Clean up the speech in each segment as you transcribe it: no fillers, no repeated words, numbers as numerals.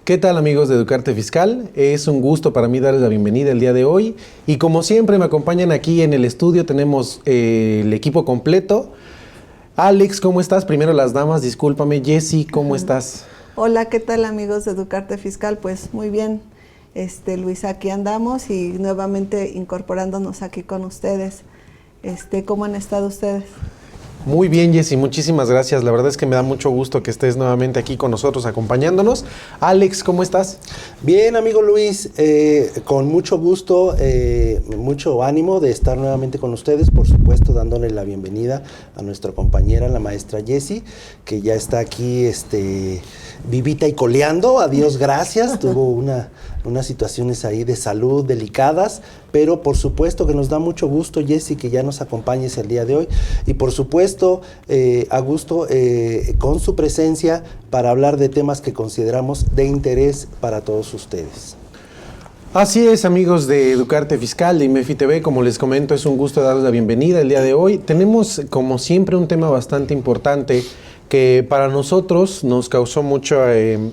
¿Qué tal, amigos de Educarte Fiscal? Es un gusto para mí darles la bienvenida el día de hoy y como siempre me acompañan aquí en el estudio, tenemos el equipo completo. Alex, ¿cómo estás? Primero las damas, discúlpame. Jessy, ¿cómo estás? Hola, ¿qué tal, amigos de Educarte Fiscal? Pues muy bien, Luis, aquí andamos y nuevamente incorporándonos aquí con ustedes. ¿Cómo han estado ustedes? Muy bien, Jessy, muchísimas gracias. La verdad es que me da mucho gusto que estés nuevamente aquí con nosotros acompañándonos. Alex, ¿cómo estás? Bien, amigo Luis, con mucho gusto, mucho ánimo de estar nuevamente con ustedes, por supuesto dándole la bienvenida a nuestra compañera, la maestra Jessy, que ya está aquí vivita y coleando, a Dios gracias, tuvo unas situaciones ahí de salud delicadas, pero por supuesto que nos da mucho gusto, Jessy, que ya nos acompañes el día de hoy, y por supuesto, a gusto con su presencia para hablar de temas que consideramos de interés para todos ustedes. Así es, amigos de Educarte Fiscal, de IMEFI TV, como les comento, es un gusto darles la bienvenida el día de hoy. Tenemos, como siempre, un tema bastante importante que para nosotros nos causó mucho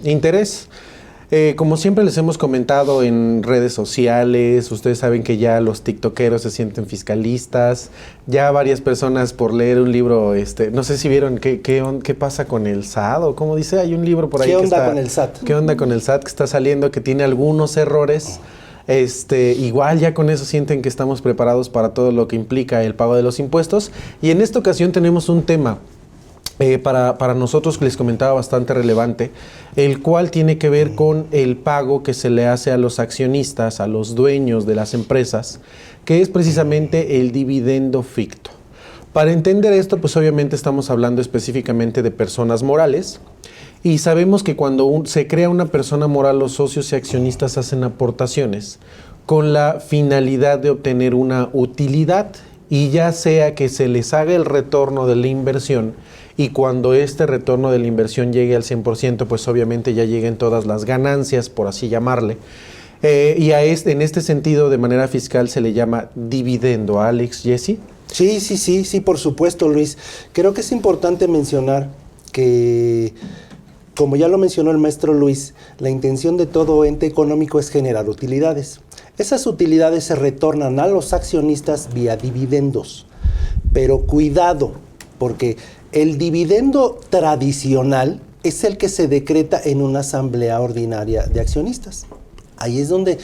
interés. Como siempre les hemos comentado en redes sociales, ustedes saben que ya los tiktokeros se sienten fiscalistas, ya varias personas por leer un libro, no sé si vieron qué pasa con el SAT o cómo dice, hay un libro por ahí. ¿Qué onda con el SAT? ¿Qué onda con el SAT que está saliendo, que tiene algunos errores? Igual ya con eso sienten que estamos preparados para todo lo que implica el pago de los impuestos. Y en esta ocasión tenemos un tema para nosotros, que les comentaba, bastante relevante, el cual tiene que ver con el pago que se le hace a los accionistas, a los dueños de las empresas, que es precisamente el dividendo ficto. Para entender esto, pues obviamente estamos hablando específicamente de personas morales, y sabemos que cuando se crea una persona moral, los socios y accionistas hacen aportaciones con la finalidad de obtener una utilidad, y ya sea que se les haga el retorno de la inversión, y cuando este retorno de la inversión llegue al 100%, pues obviamente ya lleguen todas las ganancias, por así llamarle. Y en este sentido, de manera fiscal, se le llama dividendo. Alex, Jessy. Sí, por supuesto, Luis. Creo que es importante mencionar que, como ya lo mencionó el maestro Luis, la intención de todo ente económico es generar utilidades. Esas utilidades se retornan a los accionistas vía dividendos. Pero cuidado, porque el dividendo tradicional es el que se decreta en una asamblea ordinaria de accionistas. Ahí es donde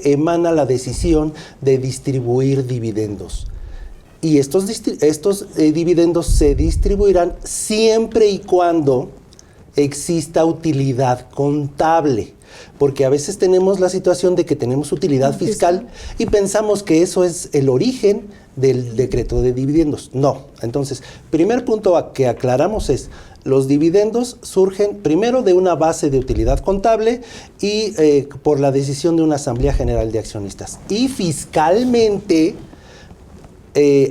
emana la decisión de distribuir dividendos. Y estos dividendos se distribuirán siempre y cuando exista utilidad contable. Porque a veces tenemos la situación de que tenemos utilidad fiscal y pensamos que eso es el origen del decreto de dividendos. No. Entonces, primer punto que aclaramos es, los dividendos surgen primero de una base de utilidad contable y por la decisión de una asamblea general de accionistas. Y fiscalmente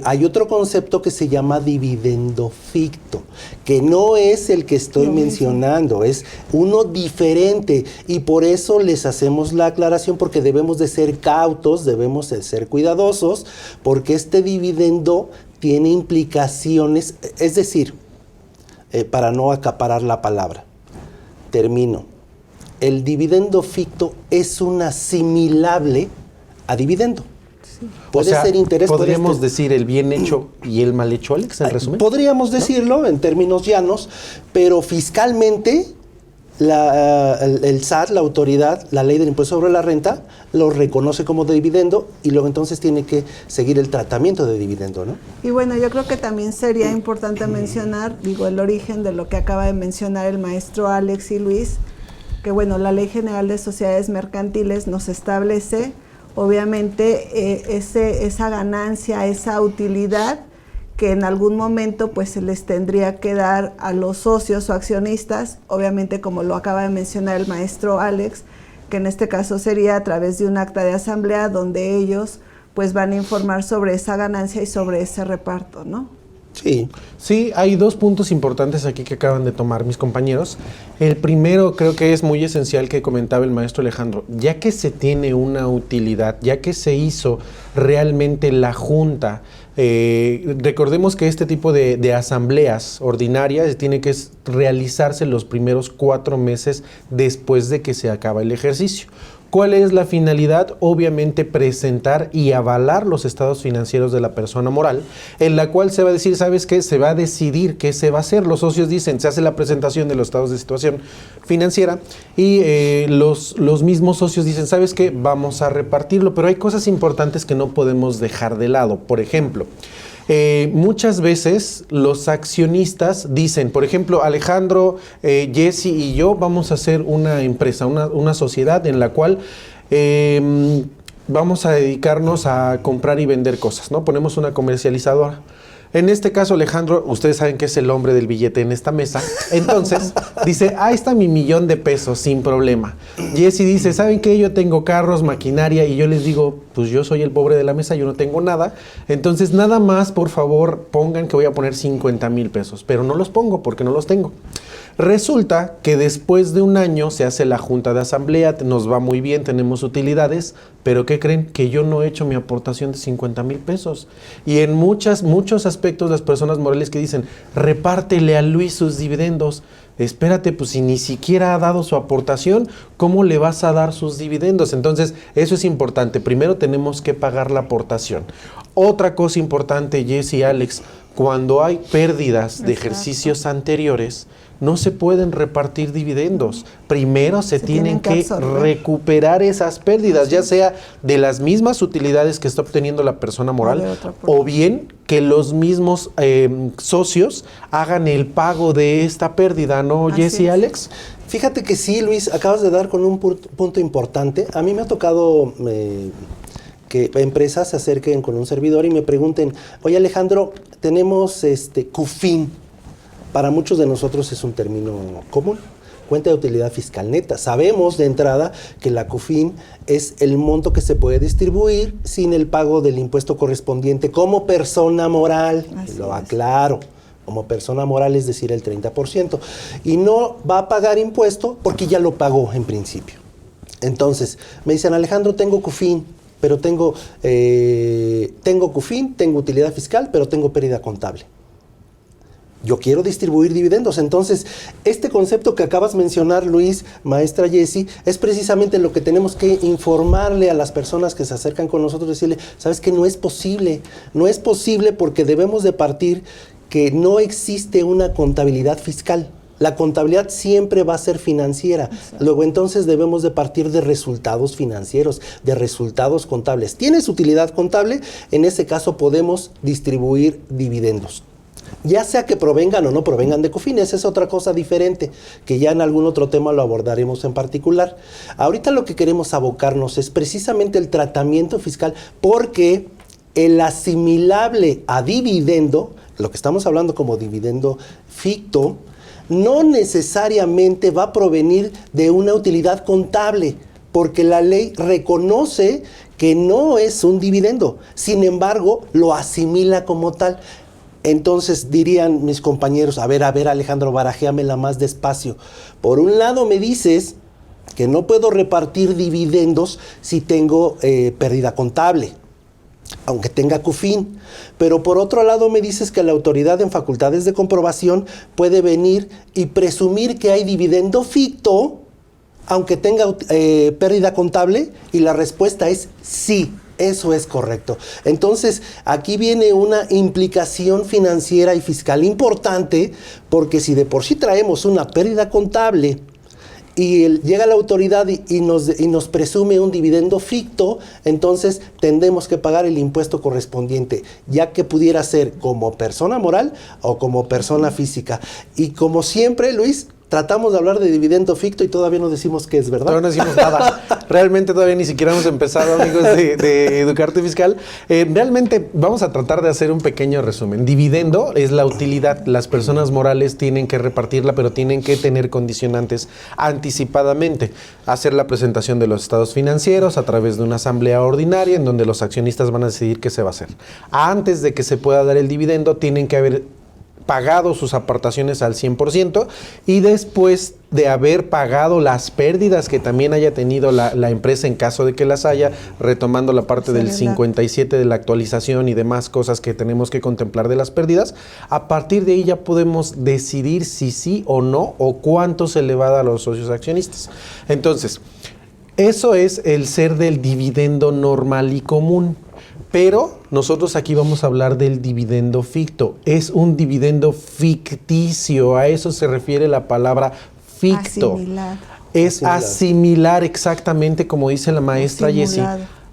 hay otro concepto que se llama dividendo ficto, que no es el que estoy mencionando, es uno diferente, y por eso les hacemos la aclaración, porque debemos de ser cautos, debemos de ser cuidadosos, porque este dividendo tiene implicaciones, es decir, para no acaparar la palabra, termino, el dividendo ficto es un asimilable a dividendo. Puede ser interés. ¿Podríamos decir el bien hecho y el mal hecho, Alex, en resumen? Podríamos decirlo, ¿no? En términos llanos, pero fiscalmente el SAT, la autoridad, la ley del impuesto sobre la renta, lo reconoce como dividendo y luego entonces tiene que seguir el tratamiento de dividendo, ¿no? Y bueno, yo creo que también sería importante mencionar, el origen de lo que acaba de mencionar el maestro Alex y Luis, que bueno, la Ley General de Sociedades Mercantiles nos establece obviamente esa ganancia, esa utilidad que en algún momento pues se les tendría que dar a los socios o accionistas, obviamente como lo acaba de mencionar el maestro Alex, que en este caso sería a través de un acta de asamblea donde ellos pues van a informar sobre esa ganancia y sobre ese reparto, ¿no? Sí, hay dos puntos importantes aquí que acaban de tomar mis compañeros. El primero creo que es muy esencial, que comentaba el maestro Alejandro, ya que se tiene una utilidad, ya que se hizo realmente la junta Recordemos que este tipo de asambleas ordinarias tiene que realizarse los primeros 4 meses después de que se acaba el ejercicio. ¿Cuál es la finalidad? Obviamente presentar y avalar los estados financieros de la persona moral, en la cual se va a decir, ¿sabes qué? Se va a decidir qué se va a hacer. Los socios dicen, se hace la presentación de los estados de situación financiera y los mismos socios dicen, ¿sabes qué? Vamos a repartirlo, pero hay cosas importantes que no podemos dejar de lado. Por ejemplo, muchas veces los accionistas dicen, por ejemplo, Alejandro, Jesse y yo vamos a hacer una empresa, una sociedad en la cual vamos a dedicarnos a comprar y vender cosas, ¿no? Ponemos una comercializadora. En este caso, Alejandro, ustedes saben que es el hombre del billete en esta mesa. Entonces, dice, ahí está mi $1,000,000 sin problema. Jesse dice, ¿saben qué? Yo tengo carros, maquinaria, y yo les digo, pues yo soy el pobre de la mesa, yo no tengo nada. Entonces, nada más, por favor, pongan que voy a poner $50,000, pero no los pongo porque no los tengo. Resulta que después de un año se hace la junta de asamblea, nos va muy bien, tenemos utilidades, pero ¿qué creen? Que yo no he hecho mi aportación de $50,000. Y en muchos aspectos las personas morales que dicen, repártele a Luis sus dividendos. Espérate, pues si ni siquiera ha dado su aportación, ¿cómo le vas a dar sus dividendos? Entonces, eso es importante. Primero tenemos que pagar la aportación. Otra cosa importante, Jesse y Alex, cuando hay pérdidas de ejercicios anteriores, no se pueden repartir dividendos. Primero se tienen que recuperar esas pérdidas, ya sea de las mismas utilidades que está obteniendo la persona moral o bien que los mismos socios hagan el pago de esta pérdida, ¿no, Jesse y Alex? Fíjate que sí, Luis, acabas de dar con un punto importante. A mí me ha tocado que empresas se acerquen con un servidor y me pregunten, oye Alejandro, tenemos CUFIN. Para muchos de nosotros es un término común, cuenta de utilidad fiscal neta. Sabemos de entrada que la CUFIN es el monto que se puede distribuir sin el pago del impuesto correspondiente como persona moral. Lo aclaro, como persona moral, es decir, el 30%. Y no va a pagar impuesto porque ya lo pagó en principio. Entonces, me dicen, Alejandro, tengo CUFIN, pero tengo CUFIN, tengo utilidad fiscal, pero tengo pérdida contable. Yo quiero distribuir dividendos. Entonces, este concepto que acabas de mencionar, Luis, maestra Jessie, es precisamente lo que tenemos que informarle a las personas que se acercan con nosotros, decirle, ¿sabes qué? No es posible. No es posible porque debemos de partir que no existe una contabilidad fiscal. La contabilidad siempre va a ser financiera. Exacto. Luego, entonces, debemos de partir de resultados financieros, de resultados contables. ¿Tienes utilidad contable? En ese caso, podemos distribuir dividendos. Ya sea que provengan o no provengan de CUFIN, esa es otra cosa diferente, que ya en algún otro tema lo abordaremos en particular. Ahorita lo que queremos abocarnos es precisamente el tratamiento fiscal, porque el asimilable a dividendo, lo que estamos hablando como dividendo ficto, no necesariamente va a provenir de una utilidad contable, porque la ley reconoce que no es un dividendo, sin embargo, lo asimila como tal. Entonces dirían mis compañeros, a ver Alejandro, barajéamela más despacio. Por un lado me dices que no puedo repartir dividendos si tengo pérdida contable, aunque tenga CUFIN. Pero por otro lado me dices que la autoridad en facultades de comprobación puede venir y presumir que hay dividendo ficto, aunque tenga pérdida contable, y la respuesta es sí. Eso es correcto. Entonces, aquí viene una implicación financiera y fiscal importante, porque si de por sí traemos una pérdida contable y llega la autoridad y nos presume un dividendo ficto, entonces tendremos que pagar el impuesto correspondiente, ya que pudiera ser como persona moral o como persona física. Y como siempre, Luis, tratamos de hablar de dividendo ficto y todavía no decimos qué es, ¿verdad? Todavía no decimos nada. Realmente todavía ni siquiera hemos empezado, amigos de Educarte Fiscal. Realmente vamos a tratar de hacer un pequeño resumen. Dividendo es la utilidad. Las personas morales tienen que repartirla, pero tienen que tener condicionantes anticipadamente. Hacer la presentación de los estados financieros a través de una asamblea ordinaria en donde los accionistas van a decidir qué se va a hacer. Antes de que se pueda dar el dividendo, tienen que haber pagado sus aportaciones al 100% y después de haber pagado las pérdidas que también haya tenido la empresa en caso de que las haya, retomando la parte del 57 de la actualización y demás cosas que tenemos que contemplar de las pérdidas, a partir de ahí ya podemos decidir si sí o no o cuánto se le va a dar a los socios accionistas. Entonces, eso es el ser del dividendo normal y común. Pero nosotros aquí vamos a hablar del dividendo ficto. Es un dividendo ficticio, a eso se refiere la palabra ficto. Asimilar. Es asimilar exactamente como dice la maestra Jessie.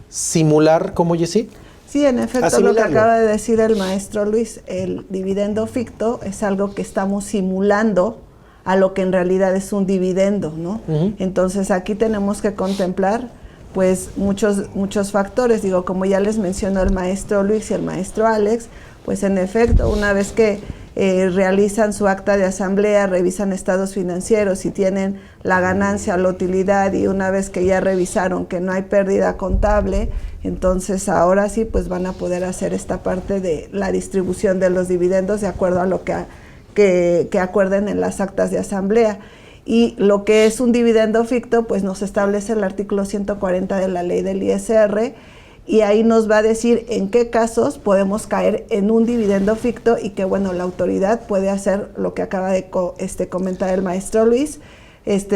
Simular, ¿cómo, Jessie? Sí, en efecto, lo que acaba de decir el maestro Luis, el dividendo ficto es algo que estamos simulando a lo que en realidad es un dividendo, ¿no? Entonces aquí tenemos que contemplar pues muchos factores, digo, como ya les mencionó el maestro Luis y el maestro Alex, pues en efecto, una vez que realizan su acta de asamblea, revisan estados financieros y tienen la ganancia, la utilidad, y una vez que ya revisaron que no hay pérdida contable, entonces ahora sí pues van a poder hacer esta parte de la distribución de los dividendos de acuerdo a lo que acuerden en las actas de asamblea. Y lo que es un dividendo ficto, pues nos establece el artículo 140 de la ley del ISR, y ahí nos va a decir en qué casos podemos caer en un dividendo ficto y que, bueno, la autoridad puede hacer lo que acaba de comentar el maestro Luis,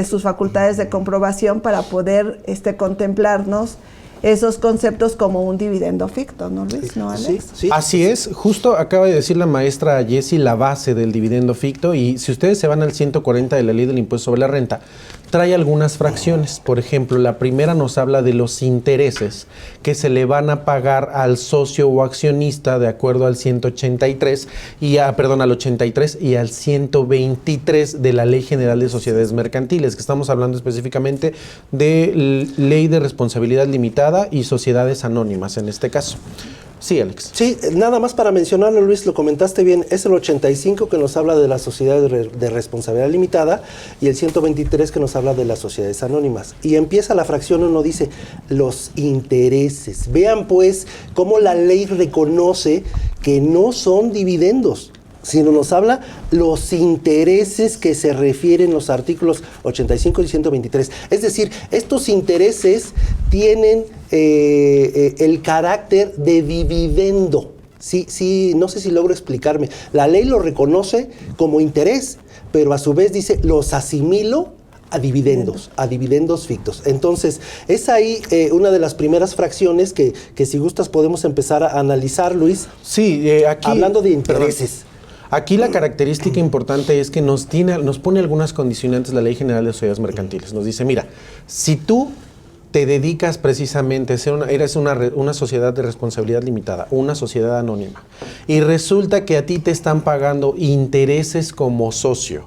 sus facultades de comprobación para poder contemplarnos esos conceptos como un dividendo ficto, ¿no, Luis? ¿No, Alex? Sí. Así es, justo acaba de decir la maestra Jessie la base del dividendo ficto, y si ustedes se van al 140 de la ley del impuesto sobre la renta, trae algunas fracciones. Por ejemplo, la primera nos habla de los intereses que se le van a pagar al socio o accionista de acuerdo al 183 al 83 y al 123 de la Ley General de Sociedades Mercantiles, que estamos hablando específicamente de Ley de Responsabilidad Limitada y sociedades anónimas en este caso. Sí, Alex. Sí, nada más para mencionarlo, Luis, lo comentaste bien, es el 85 que nos habla de las sociedades de responsabilidad limitada y el 123 que nos habla de las sociedades anónimas. Y empieza la fracción 1, dice los intereses. Vean pues cómo la ley reconoce que no son dividendos, sino nos habla los intereses que se refieren los artículos 85 y 123. Es decir, estos intereses tienen el carácter de dividendo. Sí, no sé si logro explicarme. La ley lo reconoce como interés, pero a su vez dice, los asimilo a dividendos fictos. Entonces, es ahí una de las primeras fracciones que si gustas podemos empezar a analizar, Luis. Sí, aquí... Hablando de intereses. Aquí la característica importante es que nos pone algunas condicionantes la Ley General de Sociedades Mercantiles. Nos dice, mira, si tú te dedicas precisamente a ser eres una sociedad de responsabilidad limitada, una sociedad anónima, y resulta que a ti te están pagando intereses como socio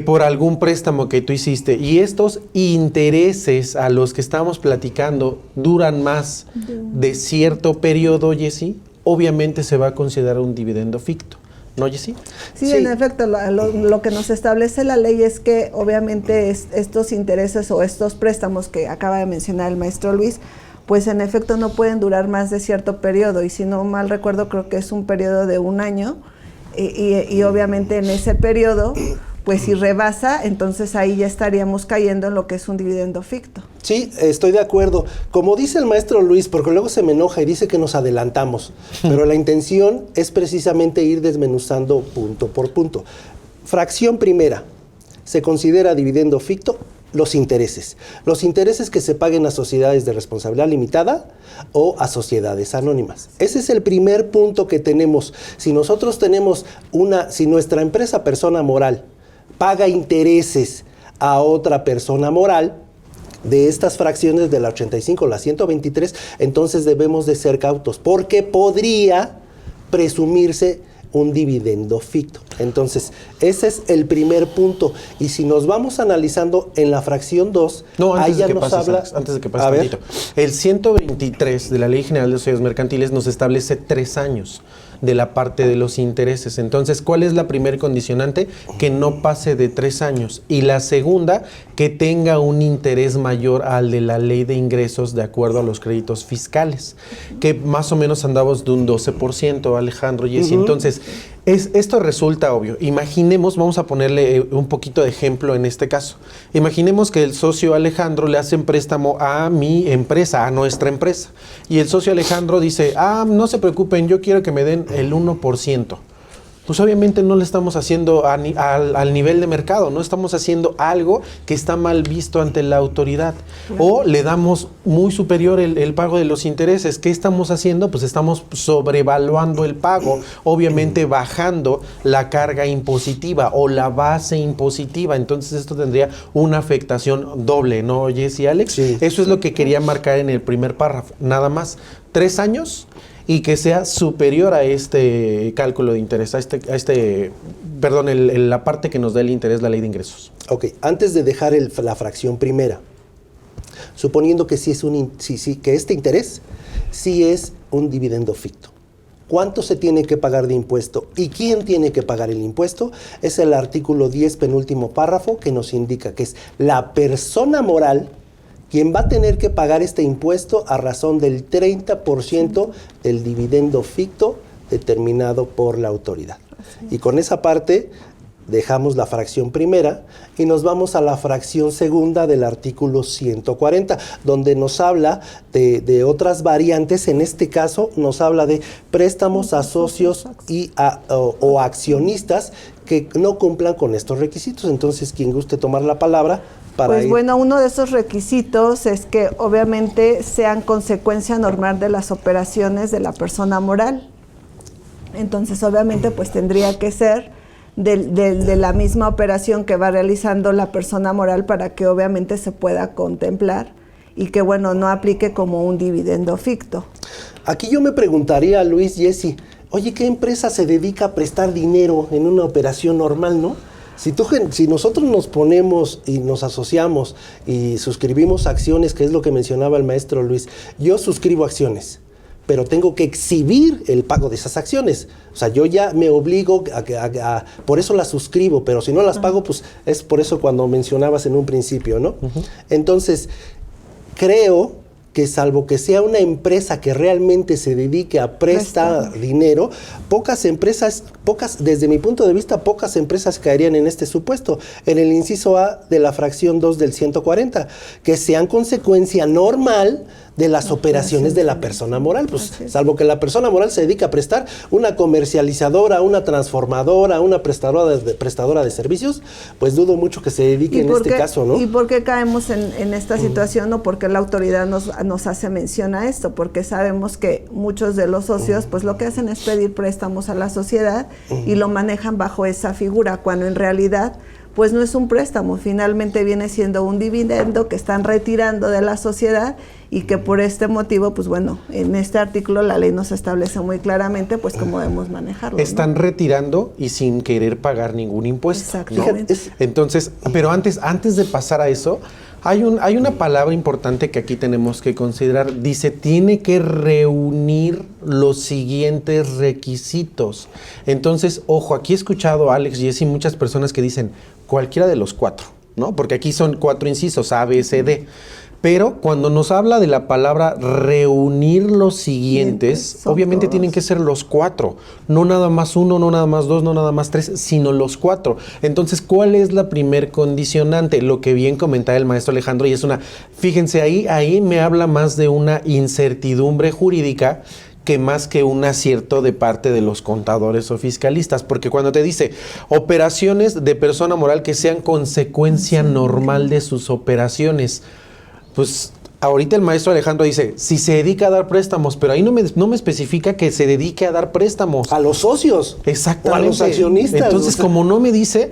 por algún préstamo que tú hiciste, y estos intereses a los que estamos platicando duran más de cierto periodo, Jessie, obviamente se va a considerar un dividendo ficto. ¿No, Jessie? Sí, en efecto, lo que nos establece la ley es que obviamente estos intereses o estos préstamos que acaba de mencionar el maestro Luis, pues en efecto no pueden durar más de cierto periodo, y si no mal recuerdo creo que es un periodo de 1 año, y obviamente en ese periodo, pues si rebasa, entonces ahí ya estaríamos cayendo en lo que es un dividendo ficto. Sí, estoy de acuerdo. Como dice el maestro Luis, porque luego se me enoja y dice que nos adelantamos, pero la intención es precisamente ir desmenuzando punto por punto. Fracción primera, se considera dividendo ficto los intereses. Los intereses que se paguen a sociedades de responsabilidad limitada o a sociedades anónimas. Ese es el primer punto que tenemos. Si nosotros tenemos si nuestra empresa persona moral paga intereses a otra persona moral, de estas fracciones de la 85 a la 123, entonces debemos de ser cautos, porque podría presumirse un dividendo ficto. Entonces, ese es el primer punto. Y si nos vamos analizando en la fracción 2, ahí ya nos habla... Antes de que pase tantito. El 123 de la Ley General de Sociedades Mercantiles nos establece 3 años de la parte de los intereses. Entonces, ¿cuál es la primer condicionante? Que no pase de 3 años. Y la segunda, que tenga un interés mayor al de la ley de ingresos de acuerdo a los créditos fiscales, que más o menos andamos de un 12%, Alejandro, y Entonces, Esto resulta obvio. Imaginemos, vamos a ponerle un poquito de ejemplo en este caso. Imaginemos que el socio Alejandro le hace un préstamo a mi empresa, a nuestra empresa. Y el socio Alejandro dice, no se preocupen, yo quiero que me den el 1%. Pues obviamente no le estamos haciendo al nivel de mercado, no estamos haciendo algo que está mal visto ante la autoridad. O le damos muy superior el pago de los intereses. ¿Qué estamos haciendo? Pues estamos sobrevaluando el pago, obviamente bajando la carga impositiva o la base impositiva. Entonces esto tendría una afectación doble, ¿no, Jesse y Alex? Sí. Eso es lo que quería marcar en el primer párrafo. Nada más, 3 años y que sea superior a este cálculo de interés, la parte que nos da el interés, la ley de ingresos. Ok, antes de dejar la fracción primera, suponiendo que que este interés sí es un dividendo ficto. ¿Cuánto se tiene que pagar de impuesto y quién tiene que pagar el impuesto? Es el artículo 10, penúltimo párrafo, que nos indica que es la persona moral quien va a tener que pagar este impuesto a razón del 30% del dividendo ficto determinado por la autoridad. Y con esa parte dejamos la fracción primera y nos vamos a la fracción segunda del artículo 140, donde nos habla de otras variantes. En este caso nos habla de préstamos a socios o accionistas que no cumplan con estos requisitos. Entonces, quien guste tomar la palabra. Bueno, uno de esos requisitos es que obviamente sean consecuencia normal de las operaciones de la persona moral. Entonces, obviamente, pues tendría que ser de la misma operación que va realizando la persona moral para que obviamente se pueda contemplar y que, bueno, no aplique como un dividendo ficto. Aquí yo me preguntaría, Luis, Jesse, oye, ¿qué empresa se dedica a prestar dinero en una operación normal, no? Si nosotros nos ponemos y nos asociamos y suscribimos acciones, que es lo que mencionaba el maestro Luis, yo suscribo acciones, pero tengo que exhibir el pago de esas acciones. O sea, yo ya me obligo por eso las suscribo, pero si no las pago, pues es por eso cuando mencionabas en un principio, ¿no? Entonces, creo que salvo que sea una empresa que realmente se dedique a prestar dinero, desde mi punto de vista, pocas empresas caerían en este supuesto, en el inciso A de la fracción 2 del 140, que sean consecuencia normal de las operaciones de la persona moral. Pues salvo que la persona moral se dedica a prestar, una comercializadora, una transformadora, una prestadora de servicios, pues dudo mucho que se dedique en este caso, ¿no? ¿Y por qué caemos en esta situación? ¿O por qué la autoridad nos hace mención a esto? Porque sabemos que muchos de los socios, pues lo que hacen es pedir préstamos a la sociedad y lo manejan bajo esa figura, cuando en realidad pues no es un préstamo, finalmente viene siendo un dividendo que están retirando de la sociedad y que por este motivo, pues bueno, en este artículo la ley nos establece muy claramente pues cómo debemos manejarlo. Están retirando y sin querer pagar ningún impuesto. Exactamente. ¿No? Entonces, pero antes de pasar a eso, hay una palabra importante que aquí tenemos que considerar. Dice, tiene que reunir los siguientes requisitos. Entonces, ojo, aquí he escuchado a Alex, Jesse, muchas personas que dicen cualquiera de los 4, ¿no? Porque aquí son 4 incisos, A, B, C, D. Pero cuando nos habla de la palabra reunir los siguientes, obviamente todos tienen que ser los 4. No nada más 1, no nada más 2, no nada más 3, sino los 4. Entonces, ¿cuál es la primer condicionante? Lo que bien comentaba el maestro Alejandro, y es fíjense, ahí me habla más de una incertidumbre jurídica que más que un acierto de parte de los contadores o fiscalistas, porque cuando te dice operaciones de persona moral que sean consecuencia normal de sus operaciones, pues ahorita el maestro Alejandro dice, si se dedica a dar préstamos, pero ahí no me especifica que se dedique a dar préstamos. A los socios. Exactamente. O a los accionistas. Entonces, como no me dice,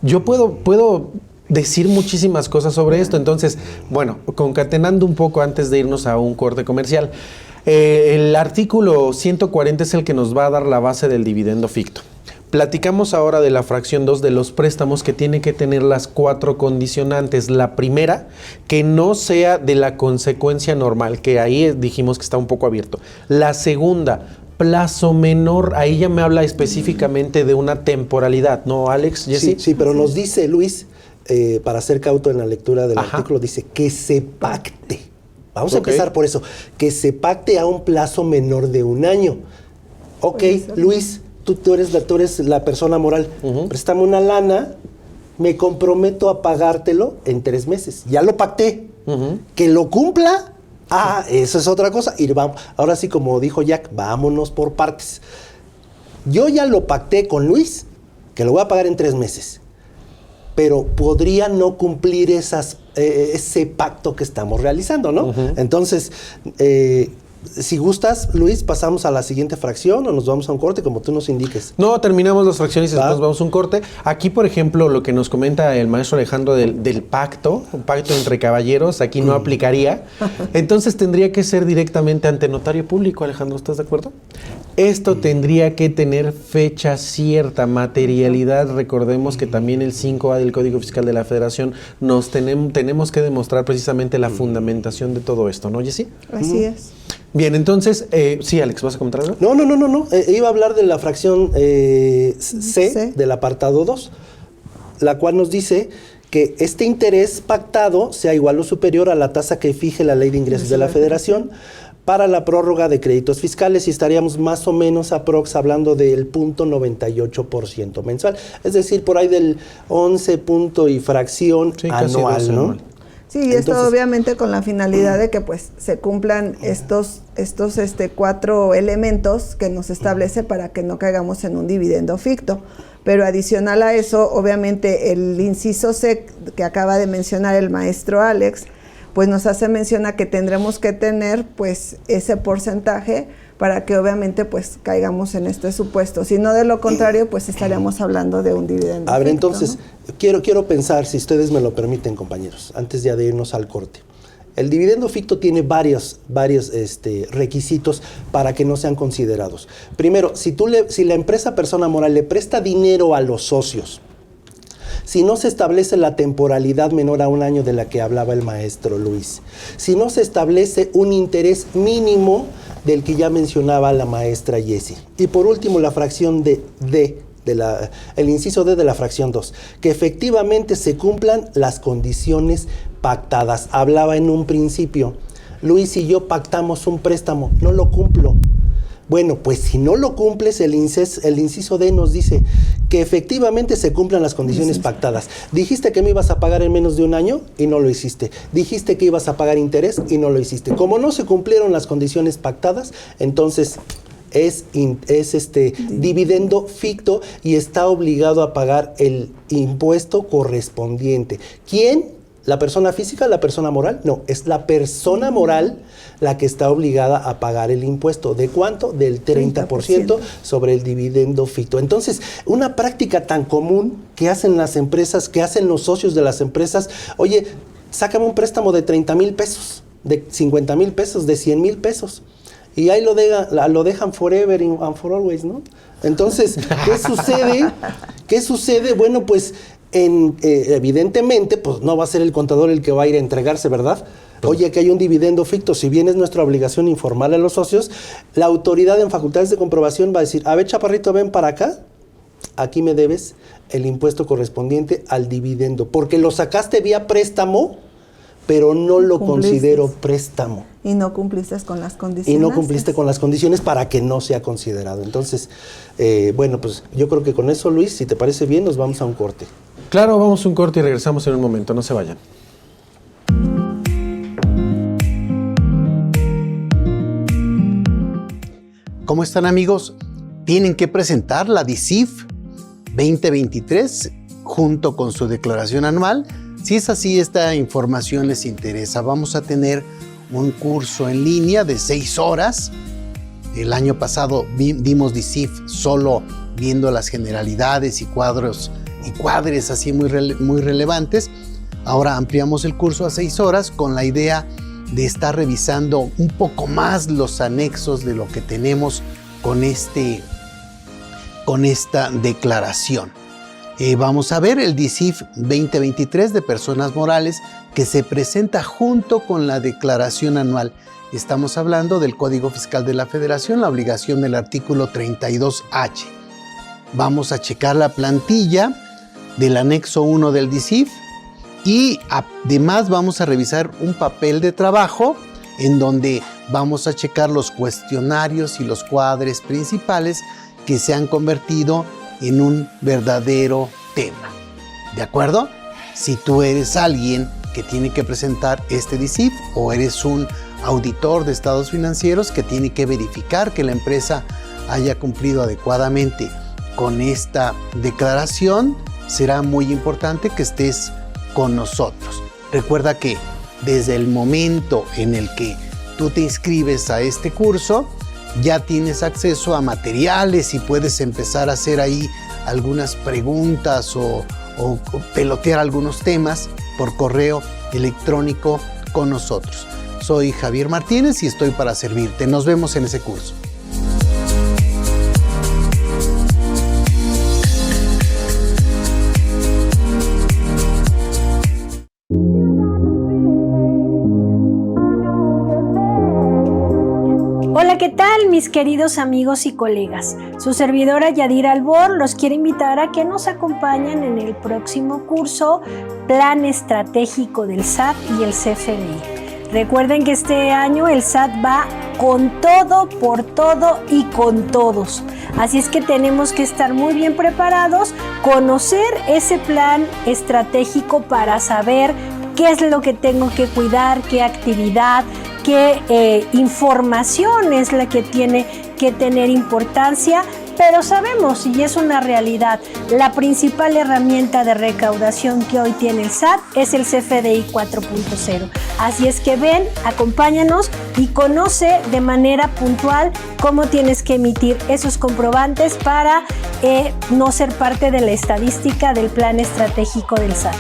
yo puedo decir muchísimas cosas sobre esto. Entonces, bueno, concatenando un poco antes de irnos a un corte comercial, el artículo 140 es el que nos va a dar la base del dividendo ficto. Platicamos ahora de la fracción 2 de los préstamos, que tiene que tener las 4 condicionantes. La primera, que no sea de la consecuencia normal, que ahí dijimos que está un poco abierto. La segunda, plazo menor, ahí ya me habla específicamente de una temporalidad, ¿no, Alex? ¿Jesse? Sí, pero nos dice Luis, para ser cauto en la lectura del artículo, dice que se pacte. Vamos a empezar por eso, que se pacte a un plazo menor de 1 año. Ok, Luis, tú eres la persona moral. Préstame una lana, me comprometo a pagártelo en 3 meses. Ya lo pacté. Que lo cumpla, eso es otra cosa. Y vamos, ahora sí, como dijo Jack, vámonos por partes. Yo ya lo pacté con Luis, que lo voy a pagar en 3 meses. Pero podría no cumplir ese pacto que estamos realizando, ¿no? Entonces, si gustas, Luis, pasamos a la siguiente fracción o nos vamos a un corte, como tú nos indiques. No, terminamos las fracciones y después vamos a un corte. Aquí, por ejemplo, lo que nos comenta el maestro Alejandro del pacto, un pacto entre caballeros, aquí no aplicaría. Entonces tendría que ser directamente ante notario público, Alejandro, ¿estás de acuerdo? Esto tendría que tener fecha cierta, materialidad. Recordemos que también el 5A del Código Fiscal de la Federación tenemos que demostrar precisamente la fundamentación de todo esto, ¿no, Jessy? Así es. Bien, entonces, sí, Alex, ¿vas a comentar algo? No. Iba a hablar de la fracción C del apartado 2, la cual nos dice que este interés pactado sea igual o superior a la tasa que fije la Ley de Ingresos de la Federación para la prórroga de créditos fiscales, y estaríamos más o menos hablando del 0.98% mensual, es decir, por ahí del 11 punto y fracción anual, ¿no? Sí, y esto obviamente con la finalidad de que pues se cumplan estos 4 elementos que nos establece para que no caigamos en un dividendo ficto. Pero adicional a eso, obviamente el inciso C que acaba de mencionar el maestro Alex, pues nos hace mención a que tendremos que tener pues ese porcentaje para que obviamente pues caigamos en este supuesto. Si no, de lo contrario, pues estaríamos hablando de un dividendo. A ver, ficto, entonces, ¿no? quiero pensar, si ustedes me lo permiten, compañeros, antes ya de irnos al corte. El dividendo ficto tiene varios requisitos para que no sean considerados. Primero, si la empresa persona moral le presta dinero a los socios, si no se establece la temporalidad menor a 1 año de la que hablaba el maestro Luis, si no se establece un interés mínimo del que ya mencionaba la maestra Jessy. Y por último, la fracción el inciso D de la fracción 2, que efectivamente se cumplan las condiciones pactadas. Hablaba en un principio, Luis y yo pactamos un préstamo, no lo cumplo. Bueno, pues si no lo cumples, el inciso D nos dice que efectivamente se cumplan las condiciones pactadas. Dijiste que me ibas a pagar en menos de 1 año y no lo hiciste. Dijiste que ibas a pagar interés y no lo hiciste. Como no se cumplieron las condiciones pactadas, entonces es dividendo ficto y está obligado a pagar el impuesto correspondiente. ¿Quién? ¿La persona física, la persona moral? No, es la persona moral la que está obligada a pagar el impuesto. ¿De cuánto? Del 30% sobre el dividendo ficto. Entonces, una práctica tan común que hacen las empresas, que hacen los socios de las empresas, oye, sácame un préstamo de 30,000 pesos, de 50,000 pesos, de 100,000 pesos. Y ahí lo dejan forever and for always, ¿no? Entonces, ¿qué sucede? Bueno, pues evidentemente, pues no va a ser el contador el que va a ir a entregarse, ¿verdad? Oye, que hay un dividendo ficto, si bien es nuestra obligación informar a los socios, la autoridad en facultades de comprobación va a decir, a ver, chaparrito, ven para acá, aquí me debes el impuesto correspondiente al dividendo, porque lo sacaste vía préstamo, pero no lo considero préstamo. Y no cumpliste con las condiciones. Y no cumpliste con las condiciones para que no sea considerado. Entonces, bueno, pues yo creo que con eso, Luis, si te parece bien, nos vamos a un corte. Claro, vamos a un corte y regresamos en un momento, no se vayan. ¿Cómo están, amigos? Tienen que presentar la DICIF 2023 junto con su declaración anual. Si es así, esta información les interesa. Vamos a tener un curso en línea de 6 horas. El año pasado dimos DICIF solo viendo las generalidades y cuadres así muy relevantes. Ahora ampliamos el curso a 6 horas con la idea de estar revisando un poco más los anexos de lo que tenemos con esta declaración. Vamos a ver el DICIF 2023 de personas morales que se presenta junto con la declaración anual. Estamos hablando del Código Fiscal de la Federación, la obligación del artículo 32H. Vamos a checar la plantilla del anexo 1 del DICIF y además vamos a revisar un papel de trabajo en donde vamos a checar los cuestionarios y los cuadres principales que se han convertido en un verdadero tema. ¿De acuerdo? Si tú eres alguien que tiene que presentar este DICIF o eres un auditor de estados financieros que tiene que verificar que la empresa haya cumplido adecuadamente con esta declaración, será muy importante que estés con nosotros. Recuerda que desde el momento en el que tú te inscribes a este curso, ya tienes acceso a materiales y puedes empezar a hacer ahí algunas preguntas o pelotear algunos temas por correo electrónico con nosotros. Soy Javier Martínez y estoy para servirte. Nos vemos en ese curso. Hola, ¿qué tal mis queridos amigos y colegas? Su servidora Yadira Albor los quiere invitar a que nos acompañen en el próximo curso Plan Estratégico del SAT y el CFDI. Recuerden que este año el SAT va con todo, por todo y con todos. Así es que tenemos que estar muy bien preparados, conocer ese plan estratégico para saber qué es lo que tengo que cuidar, qué actividad, qué información es la que tiene que tener importancia, pero sabemos, y es una realidad, la principal herramienta de recaudación que hoy tiene el SAT es el CFDI 4.0. Así es que ven, acompáñanos y conoce de manera puntual cómo tienes que emitir esos comprobantes para no ser parte de la estadística del plan estratégico del SAT.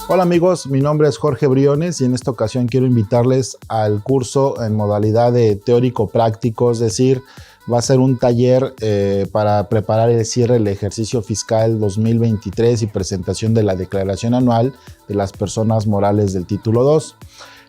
Hola amigos, mi nombre es Jorge Briones y en esta ocasión quiero invitarles al curso en modalidad de teórico-práctico, es decir, va a ser un taller para preparar el cierre del ejercicio fiscal 2023 y presentación de la declaración anual de las personas morales del título 2.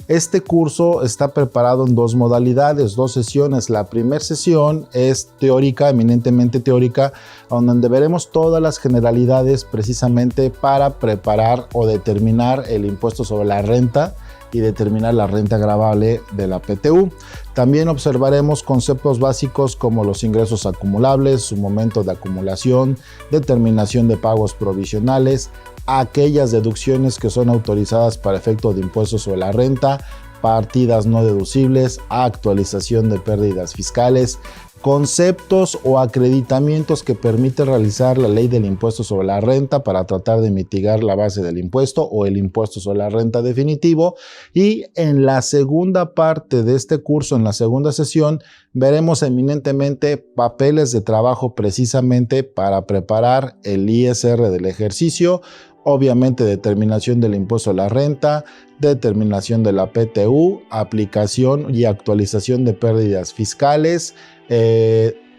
Este curso está preparado en dos modalidades, dos sesiones. La primera sesión es teórica, eminentemente teórica, donde veremos todas las generalidades precisamente para preparar o determinar el impuesto sobre la renta y determinar la renta gravable de la PTU. También observaremos conceptos básicos como los ingresos acumulables, su momento de acumulación, determinación de pagos provisionales, aquellas deducciones que son autorizadas para efecto de impuestos sobre la renta, partidas no deducibles, actualización de pérdidas fiscales, conceptos o acreditamientos que permite realizar la ley del impuesto sobre la renta para tratar de mitigar la base del impuesto o el impuesto sobre la renta definitivo. Y en la segunda parte de este curso, en la segunda sesión, veremos eminentemente papeles de trabajo precisamente para preparar el ISR del ejercicio, obviamente determinación del impuesto a la renta, determinación de la PTU, aplicación y actualización de pérdidas fiscales,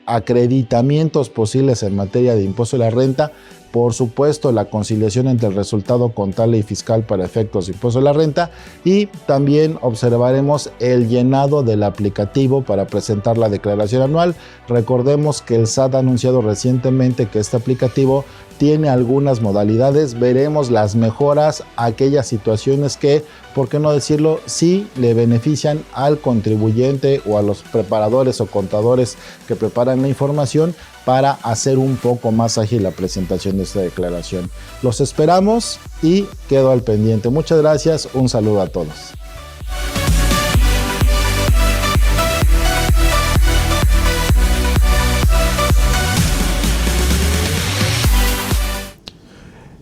acreditamientos posibles en materia de impuesto a la renta, por supuesto la conciliación entre el resultado contable y fiscal para efectos de impuesto a la renta, y también observaremos el llenado del aplicativo para presentar la declaración anual. Recordemos que el SAT ha anunciado recientemente que este aplicativo tiene algunas modalidades, veremos las mejoras, aquellas situaciones que, por qué no decirlo, sí le benefician al contribuyente o a los preparadores o contadores que preparan la información para hacer un poco más ágil la presentación de esta declaración. Los esperamos y quedo al pendiente. Muchas gracias, un saludo a todos.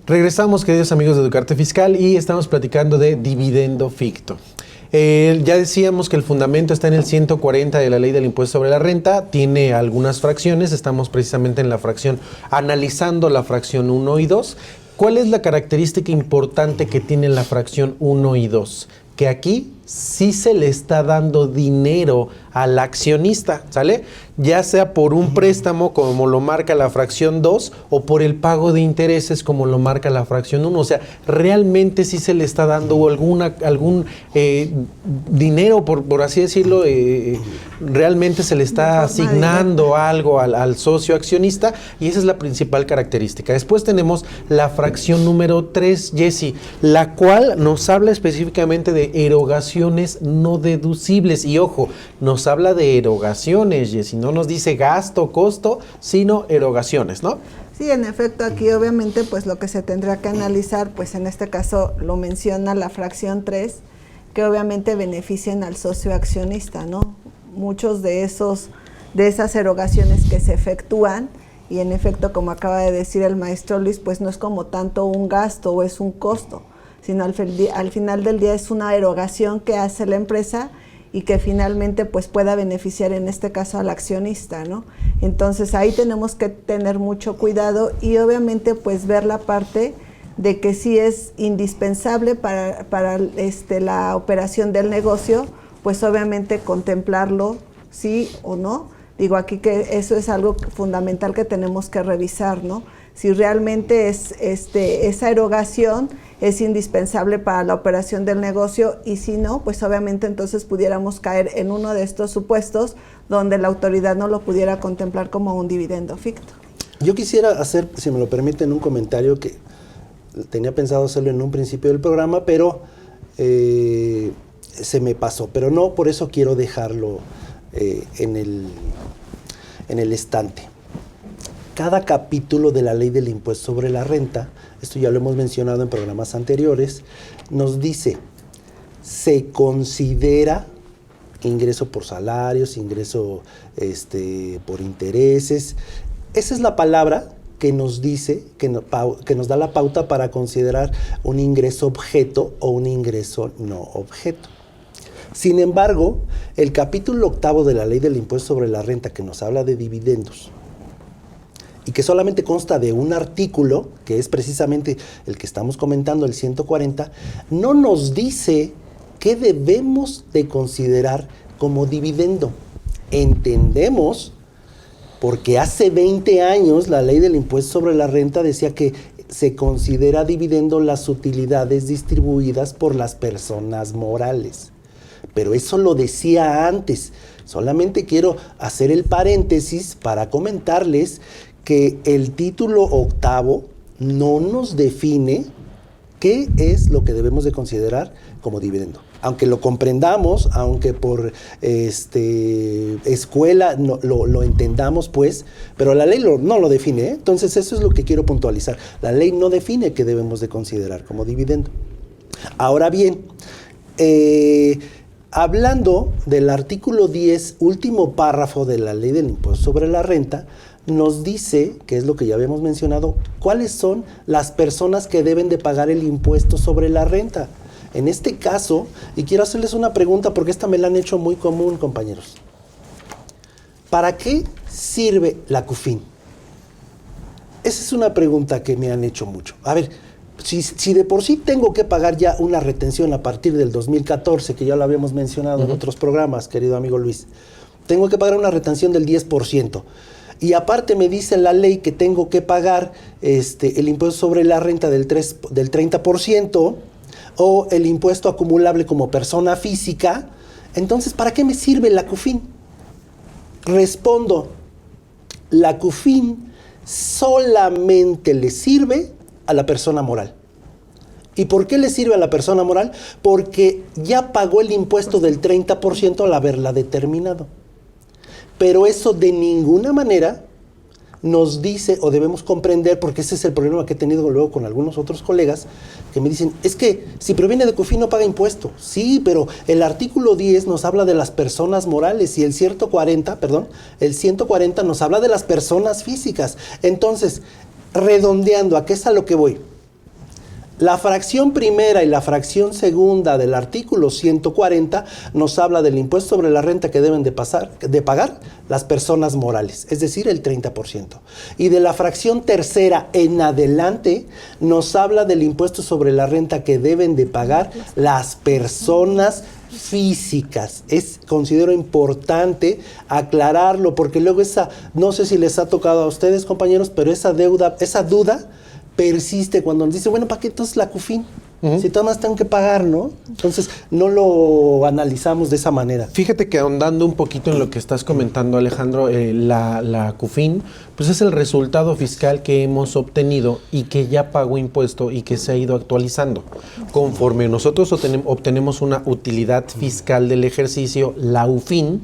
Regresamos, queridos amigos de Educarte Fiscal, y estamos platicando de dividendo ficto. Ya decíamos que el fundamento está en el 140 de la Ley del Impuesto sobre la Renta, tiene algunas fracciones, estamos precisamente en la fracción, analizando la fracción 1 y 2. ¿Cuál es la característica importante que tiene la fracción 1 y 2? Que aquí sí se le está dando dinero al accionista, ¿sale? ya sea por un préstamo como lo marca la fracción 2 o por el pago de intereses como lo marca la fracción 1. O sea, realmente sí se le está dando algún dinero, por así decirlo, realmente se le está asignando algo al socio accionista, y esa es la principal característica. Después tenemos la fracción número 3, Jessy, la cual nos habla específicamente de erogaciones no deducibles. Y ojo, nos habla de erogaciones, Jessy, no nos dice gasto, costo, sino erogaciones, ¿no? Sí, en efecto, aquí obviamente pues lo que se tendrá que analizar, pues en este caso lo menciona la fracción 3, que obviamente benefician al socio accionista, ¿no? Muchos de esas erogaciones que se efectúan, y en efecto, como acaba de decir el maestro Luis, pues no es como tanto un gasto o es un costo, sino al final del día es una erogación que hace la empresa y que finalmente pues pueda beneficiar en este caso al accionista, ¿no? Entonces ahí tenemos que tener mucho cuidado y obviamente pues ver la parte de que sí es indispensable para la operación del negocio, pues obviamente contemplarlo, sí o no. Digo aquí que eso es algo fundamental que tenemos que revisar, ¿no? Si realmente esa erogación es indispensable para la operación del negocio, y si no, pues obviamente entonces pudiéramos caer en uno de estos supuestos donde la autoridad no lo pudiera contemplar como un dividendo ficto. Yo quisiera hacer, si me lo permiten, un comentario que tenía pensado hacerlo en un principio del programa, pero se me pasó, pero no, por eso quiero dejarlo en el estante. Cada capítulo de la ley del impuesto sobre la renta, esto ya lo hemos mencionado en programas anteriores, nos dice, se considera ingreso por salarios, ingreso por intereses. Esa es la palabra que nos dice, que nos da la pauta para considerar un ingreso objeto o un ingreso no objeto. Sin embargo, el capítulo 8 de la ley del impuesto sobre la renta, que nos habla de dividendos, y que solamente consta de un artículo, que es precisamente el que estamos comentando, el 140, no nos dice qué debemos de considerar como dividendo. Entendemos, porque hace 20 años la ley del impuesto sobre la renta decía que se considera dividendo las utilidades distribuidas por las personas morales. Pero eso lo decía antes. Solamente quiero hacer el paréntesis para comentarles que el título 8 no nos define qué es lo que debemos de considerar como dividendo. Aunque lo comprendamos, aunque por escuela lo entendamos, pues, pero la ley no lo define, ¿eh? Entonces eso es lo que quiero puntualizar. La ley no define qué debemos de considerar como dividendo. Ahora bien, hablando del artículo 10, último párrafo de la ley del impuesto sobre la renta, nos dice, que es lo que ya habíamos mencionado, cuáles son las personas que deben de pagar el impuesto sobre la renta. En este caso, y quiero hacerles una pregunta porque esta me la han hecho muy común, compañeros. ¿Para qué sirve la CUFIN? Esa es una pregunta que me han hecho mucho. A ver, si de por sí tengo que pagar ya una retención a partir del 2014, que ya lo habíamos mencionado en otros programas, querido amigo Luis, tengo que pagar una retención del 10%. Y aparte me dice la ley que tengo que pagar el impuesto sobre la renta del 30% o el impuesto acumulable como persona física. Entonces, ¿para qué me sirve la CUFIN? Respondo, la CUFIN solamente le sirve a la persona moral. ¿Y por qué le sirve a la persona moral? Porque ya pagó el impuesto del 30% al haberla determinado. Pero eso de ninguna manera nos dice, o debemos comprender, porque ese es el problema que he tenido luego con algunos otros colegas, que me dicen, es que si proviene de CUFIN no paga impuesto. Sí, pero el artículo 10 nos habla de las personas morales y el 140 nos habla de las personas físicas. Entonces, redondeando, ¿a qué es a lo que voy? La fracción primera y la fracción segunda del artículo 140 nos habla del impuesto sobre la renta que deben de pagar las personas morales, es decir, el 30%. Y de la fracción tercera en adelante nos habla del impuesto sobre la renta que deben de pagar las personas físicas. Considero importante aclararlo, porque luego no sé si les ha tocado a ustedes, compañeros, pero esa duda persiste cuando nos dice, bueno, ¿para qué entonces la CUFIN? Si todas más tengo que pagar, ¿no? Entonces, no lo analizamos de esa manera. Fíjate que ahondando un poquito en lo que estás comentando, Alejandro, la CUFIN, pues es el resultado fiscal que hemos obtenido y que ya pagó impuesto y que se ha ido actualizando. Conforme nosotros obtenemos una utilidad fiscal del ejercicio, la UFIN,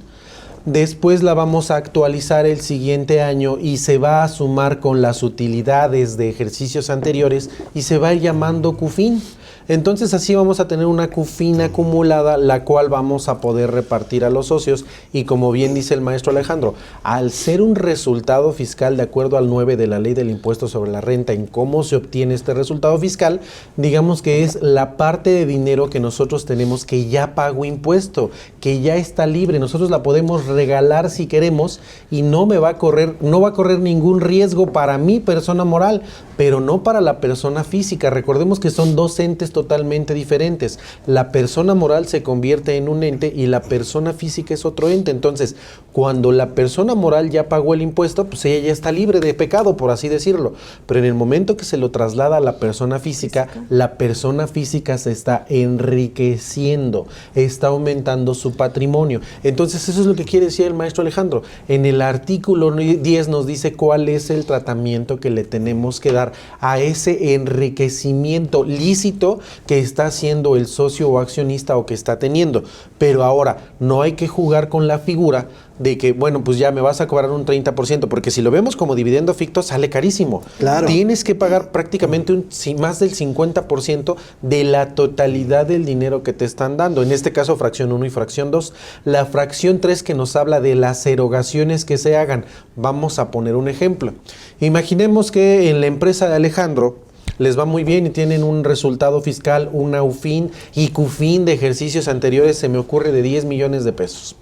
después la vamos a actualizar el siguiente año y se va a sumar con las utilidades de ejercicios anteriores y se va a ir llamando CUFIN. Entonces así vamos a tener una CUFIN acumulada, la cual vamos a poder repartir a los socios. Y como bien dice el maestro Alejandro, al ser un resultado fiscal de acuerdo al 9 de la Ley del Impuesto sobre la Renta, en cómo se obtiene este resultado fiscal, digamos que es la parte de dinero que nosotros tenemos que ya pagó impuesto, que ya está libre. Nosotros la podemos regalar si queremos y no va a correr ningún riesgo para mi persona moral, pero no para la persona física. Recordemos que son dos entes totalmente diferentes. La persona moral se convierte en un ente y la persona física es otro ente. Entonces, cuando la persona moral ya pagó el impuesto, pues ella ya está libre de pecado, por así decirlo. Pero en el momento que se lo traslada a la persona física, la persona física se está enriqueciendo, está aumentando su patrimonio. Entonces, eso es lo que quiere decir el maestro Alejandro. En el artículo 10 nos dice cuál es el tratamiento que le tenemos que dar a ese enriquecimiento lícito que está haciendo el socio o accionista o que está teniendo. Pero ahora, no hay que jugar con la figura de que, bueno, pues ya me vas a cobrar un 30%, porque si lo vemos como dividendo ficto, sale carísimo. Claro. Tienes que pagar prácticamente más del 50% de la totalidad del dinero que te están dando. En este caso, fracción 1 y fracción 2. La fracción 3 que nos habla de las erogaciones que se hagan. Vamos a poner un ejemplo. Imaginemos que en la empresa de Alejandro les va muy bien y tienen un resultado fiscal, una UFIN y CUFIN de ejercicios anteriores, se me ocurre, de 10 millones de pesos.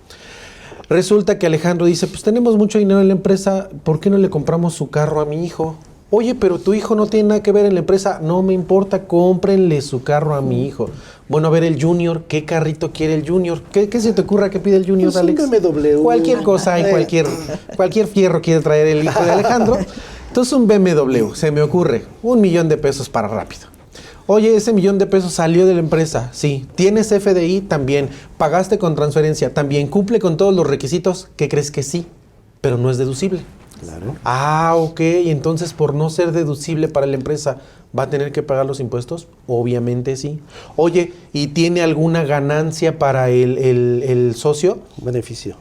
Resulta que Alejandro dice, pues tenemos mucho dinero en la empresa, ¿por qué no le compramos su carro a mi hijo? Oye, pero tu hijo no tiene nada que ver en la empresa. No me importa, cómprenle su carro a mi hijo. Bueno, a ver, el Junior, ¿qué carrito quiere el Junior? ¿Qué se te ocurra que pide el Junior, Pues Alex? un BMW. Cualquier cosa hay, cualquier fierro quiere traer el hijo de Alejandro. Entonces un BMW, se me ocurre, 1 millón de pesos para rápido. Oye, ese 1 millón de pesos salió de la empresa, sí. ¿Tienes FDI? También. ¿Pagaste con transferencia? También. ¿Cumple con todos los requisitos? ¿Qué crees que sí? Pero no es deducible. Claro. Ah, ok. Entonces, por no ser deducible para la empresa, ¿va a tener que pagar los impuestos? Obviamente sí. Oye, ¿y tiene alguna ganancia para el socio? Beneficio.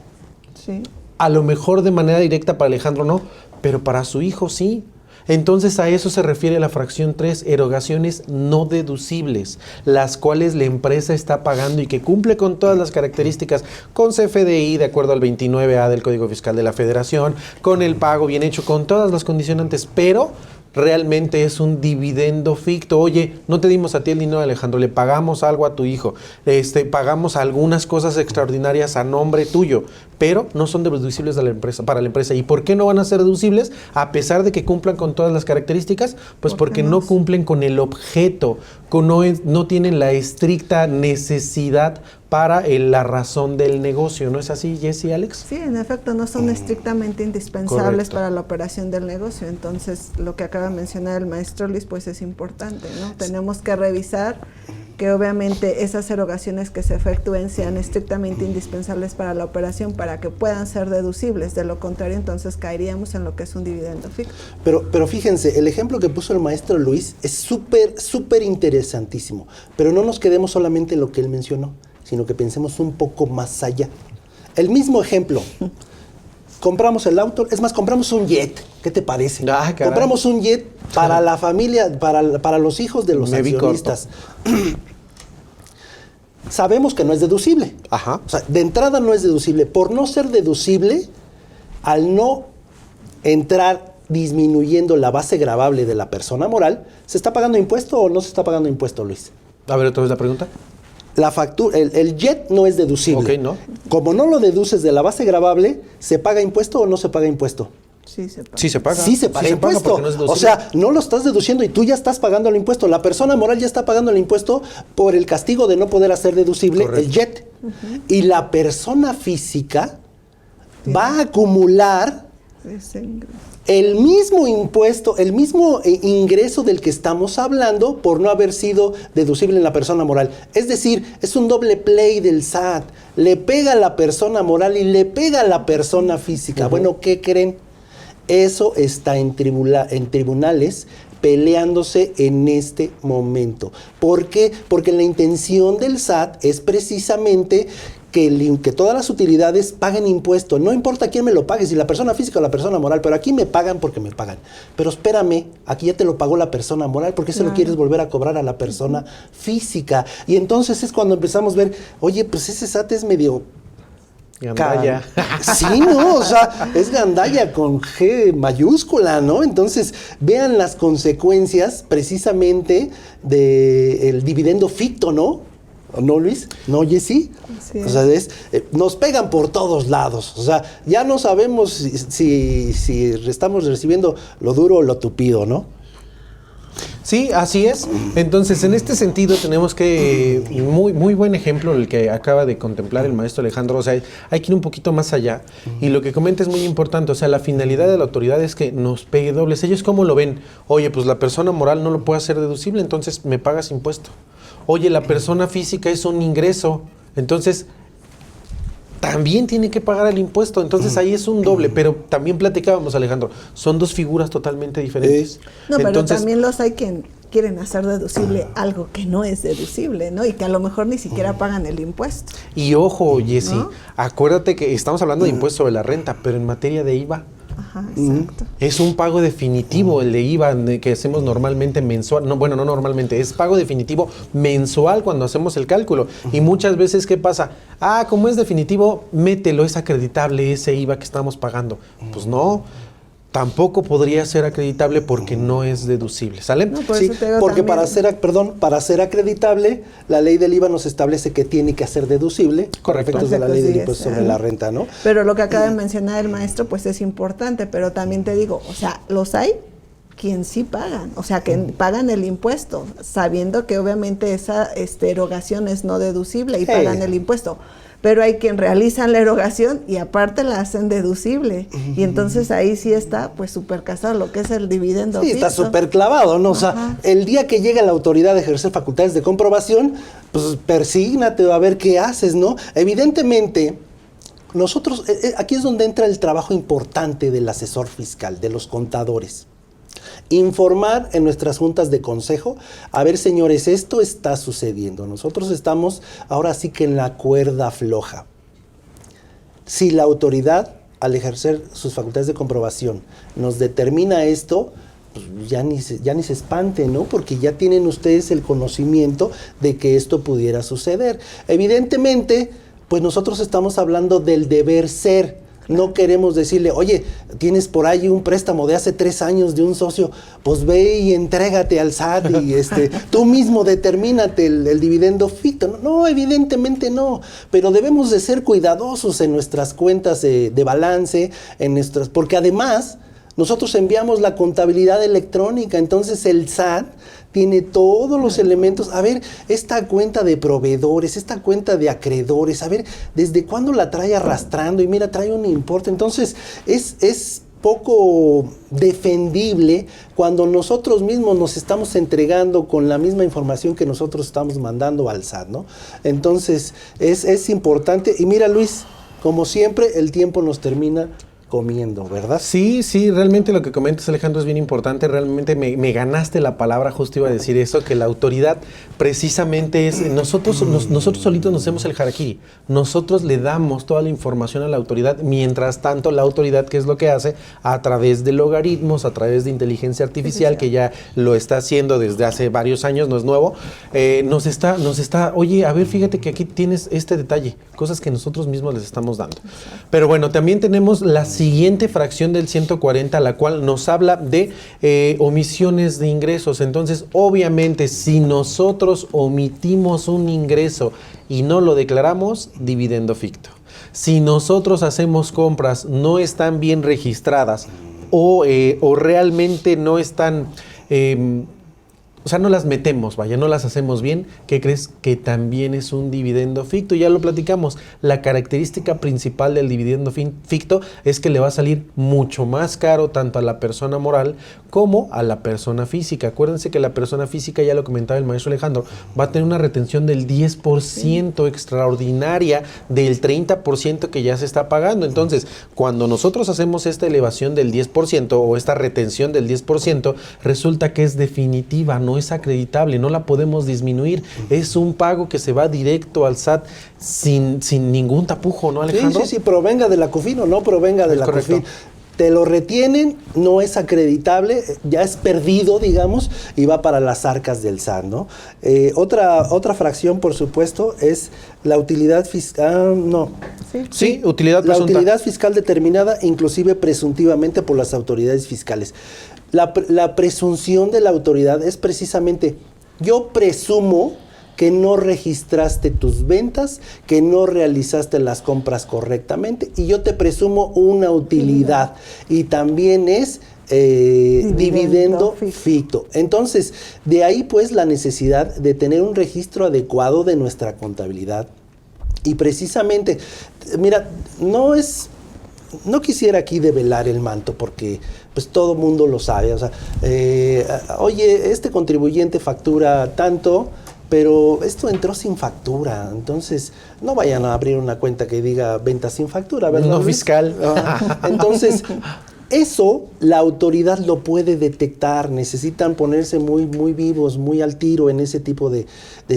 Sí. A lo mejor de manera directa para Alejandro no, pero para su hijo sí. Entonces a eso se refiere la fracción 3, erogaciones no deducibles, las cuales la empresa está pagando y que cumple con todas las características, con CFDI de acuerdo al 29A del Código Fiscal de la Federación, con el pago bien hecho, con todas las condicionantes, pero realmente es un dividendo ficto. Oye, no te dimos a ti el dinero, Alejandro, le pagamos algo a tu hijo, pagamos algunas cosas extraordinarias a nombre tuyo, pero no son deducibles para la empresa. ¿Y por qué no van a ser deducibles a pesar de que cumplan con todas las características? Pues porque no cumplen con el objeto, no tienen la estricta necesidad para la razón del negocio. ¿No es así, Jessy, Alex? Sí, en efecto, no son estrictamente indispensables Correcto. para la operación del negocio. Entonces, lo que acaba de mencionar el maestro Luis, pues es importante, ¿no? Tenemos que revisar que obviamente esas erogaciones que se efectúen sean estrictamente indispensables para la operación para que puedan ser deducibles. De lo contrario, entonces caeríamos en lo que es un dividendo fijo. Pero fíjense, el ejemplo que puso el maestro Luis es súper interesantísimo. Pero no nos quedemos solamente en lo que él mencionó, sino que pensemos un poco más allá. El mismo ejemplo. Compramos el auto, es más, compramos un jet. ¿Qué te parece? Ah, caray. Compramos un jet para la familia, para los hijos de los Me vi accionistas. Sabemos que no es deducible. Ajá. O sea, de entrada no es deducible. Por no ser deducible, al no entrar disminuyendo la base gravable de la persona moral, ¿se está pagando impuesto o no se está pagando impuesto, Luis? A ver, otra vez la pregunta. La factura, el JET no es deducible. Ok, ¿no? Como no lo deduces de la base gravable, ¿se paga impuesto o no se paga impuesto? Sí, se paga. Sí se paga. Sí se paga impuesto. porque no es O deducible. sea, no lo estás deduciendo y tú ya estás pagando el impuesto. La persona moral ya está pagando el impuesto por el castigo de no poder hacer deducible Correcto. el JET. Y la persona física va a acumular Ese ingreso. el mismo impuesto, el mismo ingreso del que estamos hablando por no haber sido deducible en la persona moral. Es decir, es un doble play del SAT. Le pega a la persona moral y le pega a la persona física. Bueno, ¿qué creen? Eso está en tribunales peleándose en este momento. ¿Por qué? Porque la intención del SAT es precisamente que todas las utilidades paguen impuesto. No importa quién me lo pague, si la persona física o la persona moral, pero aquí me pagan porque me pagan. Pero espérame, aquí ya te lo pagó la persona moral, ¿por qué se lo quieres volver a cobrar a la persona física? Y entonces es cuando empezamos a ver, oye, pues ese SAT es medio... Gandalla. Sí, no, o sea, es gandalla con G mayúscula, ¿no? Entonces, vean las consecuencias precisamente del dividendo ficto, ¿no? ¿No, Luis? ¿No, Jessy? Sí. O sea, nos pegan por todos lados. O sea, ya no sabemos si estamos recibiendo lo duro o lo tupido, ¿no? Sí, así es. Entonces, en este sentido tenemos que, y muy buen ejemplo el que acaba de contemplar el maestro Alejandro, o sea, hay que ir un poquito más allá. Y lo que comenta es muy importante, o sea, la finalidad de la autoridad es que nos pegue dobles. Ellos cómo lo ven, oye, pues la persona moral no lo puede hacer deducible, entonces me pagas impuesto. Oye, la persona física es un ingreso, entonces también tiene que pagar el impuesto, entonces ahí es un doble, pero también platicábamos, Alejandro, son dos figuras totalmente diferentes. No, pero Entonces, también los hay quien quieren hacer deducible algo que no es deducible, ¿no? Y que a lo mejor ni siquiera pagan el impuesto. y ojo, Jessy, ¿No? acuérdate que estamos hablando de impuesto sobre la renta, pero en materia de IVA Ajá, exacto. es un pago definitivo, el de IVA que hacemos normalmente mensual. No, bueno, no normalmente, es pago definitivo mensual cuando hacemos el cálculo. Y muchas veces, ¿qué pasa? Ah, como es definitivo, mételo, es acreditable ese IVA que estamos pagando. Pues no, tampoco podría ser acreditable porque no es deducible, ¿sale? No, por Sí, eso te digo porque también. para ser acreditable, la ley del IVA nos establece que tiene que ser deducible con Correcto. efectos de la ley del impuesto sobre Ajá. la renta, ¿no? Pero lo que acaba de mencionar el maestro, pues es importante, pero también te digo, o sea, los hay quien sí pagan, o sea, que pagan el impuesto, sabiendo que obviamente esa erogación es no deducible y Sí. pagan el impuesto. Pero hay quien realizan la erogación y aparte la hacen deducible. Y entonces ahí sí está pues súper casado lo que es el dividendo Sí, está fixo. súper clavado, ¿no? O sea, Ajá. el día que llega la autoridad a ejercer facultades de comprobación, pues persígnate a ver qué haces, ¿no? Evidentemente, nosotros, aquí es donde entra el trabajo importante del asesor fiscal, de los contadores. Informar en nuestras juntas de consejo, a ver, señores, esto está sucediendo. Nosotros estamos ahora sí que en la cuerda floja. Si la autoridad, al ejercer sus facultades de comprobación, nos determina esto, pues ya ni se espante, ¿no? Porque ya tienen ustedes el conocimiento de que esto pudiera suceder. Evidentemente, pues nosotros estamos hablando del deber ser. No queremos decirle, oye, tienes por ahí un préstamo de hace 3 años de un socio, pues ve y entrégate al SAT y tú mismo determínate el dividendo ficto. No, no, evidentemente no, pero debemos de ser cuidadosos en nuestras cuentas de balance, porque además nosotros enviamos la contabilidad electrónica, entonces el SAT tiene todos los elementos. A ver, esta cuenta de proveedores, esta cuenta de acreedores, a ver, ¿desde cuándo la trae arrastrando? Y mira, trae un importe. Entonces, es poco defendible cuando nosotros mismos nos estamos entregando con la misma información que nosotros estamos mandando al SAT, ¿no? Entonces, es importante. Y mira, Luis, como siempre, el tiempo nos termina comiendo, ¿verdad? Sí, realmente lo que comentas, Alejandro, es bien importante. Realmente me ganaste la palabra, justo iba a decir eso, que la autoridad precisamente es, nosotros solitos nos hacemos el harakiri. Nosotros le damos toda la información a la autoridad, mientras tanto la autoridad, ¿qué es lo que hace? A través de logaritmos, a través de inteligencia artificial, que ya lo está haciendo desde hace varios años, no es nuevo, nos está, oye, a ver, fíjate que aquí tienes este detalle, cosas que nosotros mismos les estamos dando. Pero bueno, también tenemos las siguiente fracción del 140, la cual nos habla de omisiones de ingresos. Entonces, obviamente, si nosotros omitimos un ingreso y no lo declaramos, dividendo ficto. Si nosotros hacemos compras, no están bien registradas o realmente no están... o sea, no las metemos, vaya, no las hacemos bien, ¿qué crees? Que también es un dividendo ficto. Ya lo platicamos, la característica principal del dividendo ficto es que le va a salir mucho más caro tanto a la persona moral como a la persona física. Acuérdense que la persona física, ya lo comentaba el maestro Alejandro, va a tener una retención del 10% extraordinaria del 30% que ya se está pagando. Entonces, cuando nosotros hacemos esta elevación del 10% o esta retención del 10%, resulta que es definitiva, no es acreditable, no la podemos disminuir. Es un pago que se va directo al SAT sin ningún tapujo, ¿no, Alejandro? Sí, provenga de la COFIN o no provenga de la COFIN. Te lo retienen, no es acreditable, ya es perdido, digamos, y va para las arcas del SAT, ¿no? Otra fracción, por supuesto, es la utilidad fiscal, Sí, utilidad presunta. La utilidad fiscal determinada, inclusive presuntivamente por las autoridades fiscales. La presunción de la autoridad es precisamente, yo presumo que no registraste tus ventas, que no realizaste las compras correctamente y yo te presumo una utilidad y también es dividendo ficto. Entonces, de ahí pues la necesidad de tener un registro adecuado de nuestra contabilidad y precisamente, mira, no quisiera aquí develar el manto porque pues todo mundo lo sabe, o sea, oye, este contribuyente factura tanto, pero esto entró sin factura, entonces no vayan a abrir una cuenta que diga venta sin factura, ¿verdad? No fiscal. Entonces, eso la autoridad lo puede detectar, necesitan ponerse muy, muy vivos, muy al tiro en ese tipo de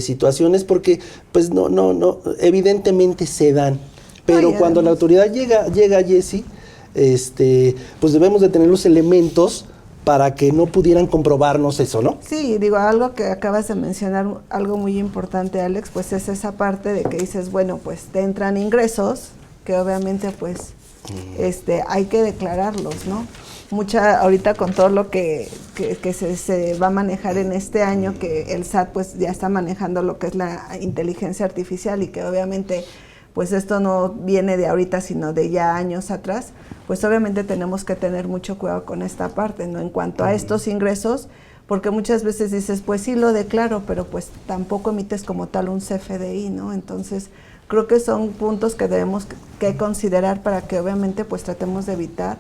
situaciones porque pues no, evidentemente se dan. Pero cuando la autoridad llega Jessy, pues debemos de tener los elementos para que no pudieran comprobarnos eso, ¿no? Sí, digo, algo que acabas de mencionar, algo muy importante, Alex, pues es esa parte de que dices, bueno, pues te entran ingresos, que obviamente pues hay que declararlos, ¿no? Ahorita con todo lo que se va a manejar en este año, que el SAT pues ya está manejando lo que es la inteligencia artificial y que obviamente pues esto no viene de ahorita, sino de ya años atrás, pues obviamente tenemos que tener mucho cuidado con esta parte, ¿no? En cuanto a estos ingresos, porque muchas veces dices, pues sí lo declaro, pero pues tampoco emites como tal un CFDI, ¿no? Entonces, creo que son puntos que debemos que considerar para que obviamente pues tratemos de evitar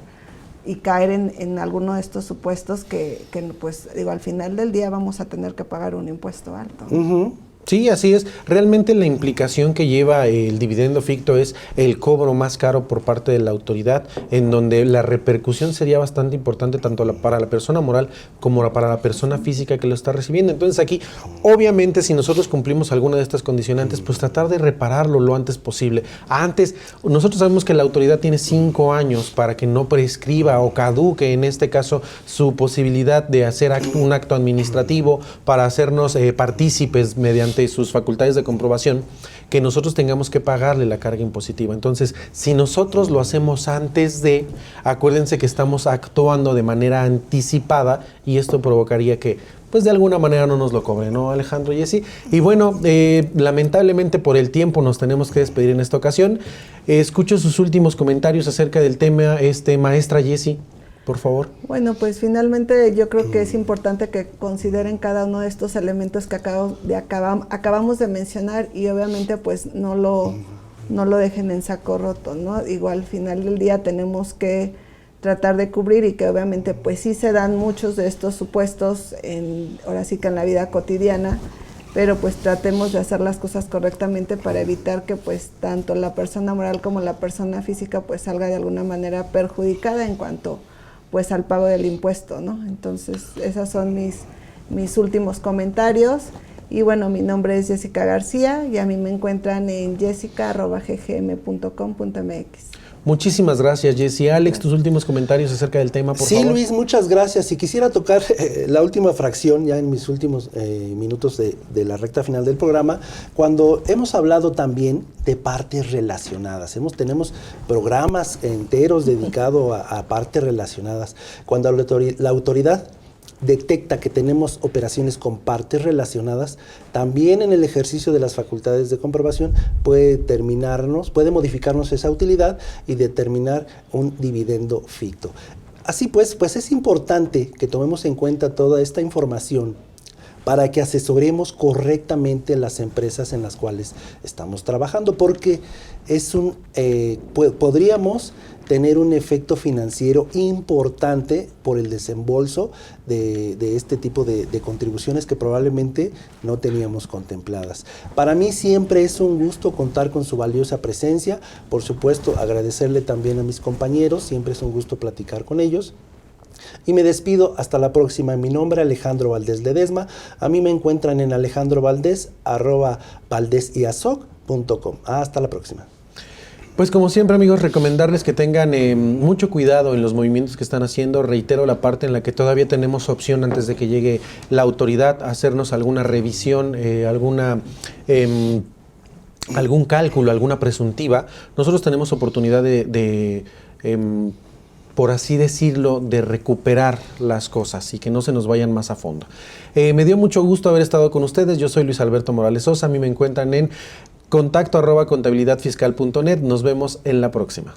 y caer en alguno de estos supuestos que pues digo, al final del día vamos a tener que pagar un impuesto alto, ¿no? Sí, así es. Realmente la implicación que lleva el dividendo ficto es el cobro más caro por parte de la autoridad, en donde la repercusión sería bastante importante tanto para la persona moral como para la persona física que lo está recibiendo. Entonces aquí, obviamente, si nosotros cumplimos alguna de estas condicionantes, pues tratar de repararlo lo antes posible. Antes, nosotros sabemos que la autoridad tiene 5 años para que no prescriba o caduque, en este caso, su posibilidad de hacer un acto administrativo para hacernos partícipes mediante sus facultades de comprobación, que nosotros tengamos que pagarle la carga impositiva. Entonces, si nosotros lo hacemos antes de, acuérdense que estamos actuando de manera anticipada y esto provocaría que, pues de alguna manera no nos lo cobren, ¿no, Alejandro y Jessy? Y bueno, lamentablemente por el tiempo nos tenemos que despedir en esta ocasión. Escucho sus últimos comentarios acerca del tema, maestra Jessy, por favor. Bueno, pues finalmente yo creo que es importante que consideren cada uno de estos elementos que acabamos de mencionar y obviamente pues no lo dejen en saco roto, ¿no? Igual al final del día tenemos que tratar de cubrir y que obviamente pues sí se dan muchos de estos supuestos ahora sí que en la vida cotidiana, pero pues tratemos de hacer las cosas correctamente para evitar que pues tanto la persona moral como la persona física pues salga de alguna manera perjudicada en cuanto pues al pago del impuesto, ¿no? Entonces, esos son mis últimos comentarios Y bueno, mi nombre es Jessica García y a mí me encuentran en jessica@ggm.com.mx. Muchísimas gracias, Jessy. Alex, tus últimos comentarios acerca del tema, por Sí, favor. Luis, muchas gracias. Y quisiera tocar la última fracción, ya en mis últimos minutos de la recta final del programa, cuando hemos hablado también de partes relacionadas. Tenemos programas enteros dedicados a partes relacionadas. Cuando la autoridad detecta que tenemos operaciones con partes relacionadas, también en el ejercicio de las facultades de comprobación puede modificarnos esa utilidad y determinar un dividendo ficto. Así pues es importante que tomemos en cuenta toda esta información para que asesoremos correctamente las empresas en las cuales estamos trabajando, porque podríamos tener un efecto financiero importante por el desembolso de este tipo de contribuciones que probablemente no teníamos contempladas. Para mí siempre es un gusto contar con su valiosa presencia. Por supuesto, agradecerle también a mis compañeros, siempre es un gusto platicar con ellos. Y me despido hasta la próxima. Mi nombre es Alejandro Valdés Ledesma. A mí me encuentran en alejandrovaldez@valdeziasoc.com. Hasta la próxima. Pues como siempre, amigos, recomendarles que tengan mucho cuidado en los movimientos que están haciendo. Reitero la parte en la que todavía tenemos opción antes de que llegue la autoridad a hacernos alguna revisión, algún cálculo, alguna presuntiva. Nosotros tenemos oportunidad por así decirlo, de recuperar las cosas y que no se nos vayan más a fondo. Me dio mucho gusto haber estado con ustedes. Yo soy Luis Alberto Morales Sosa. A mí me encuentran en contacto@contabilidadfiscal.net. Nos vemos en la próxima.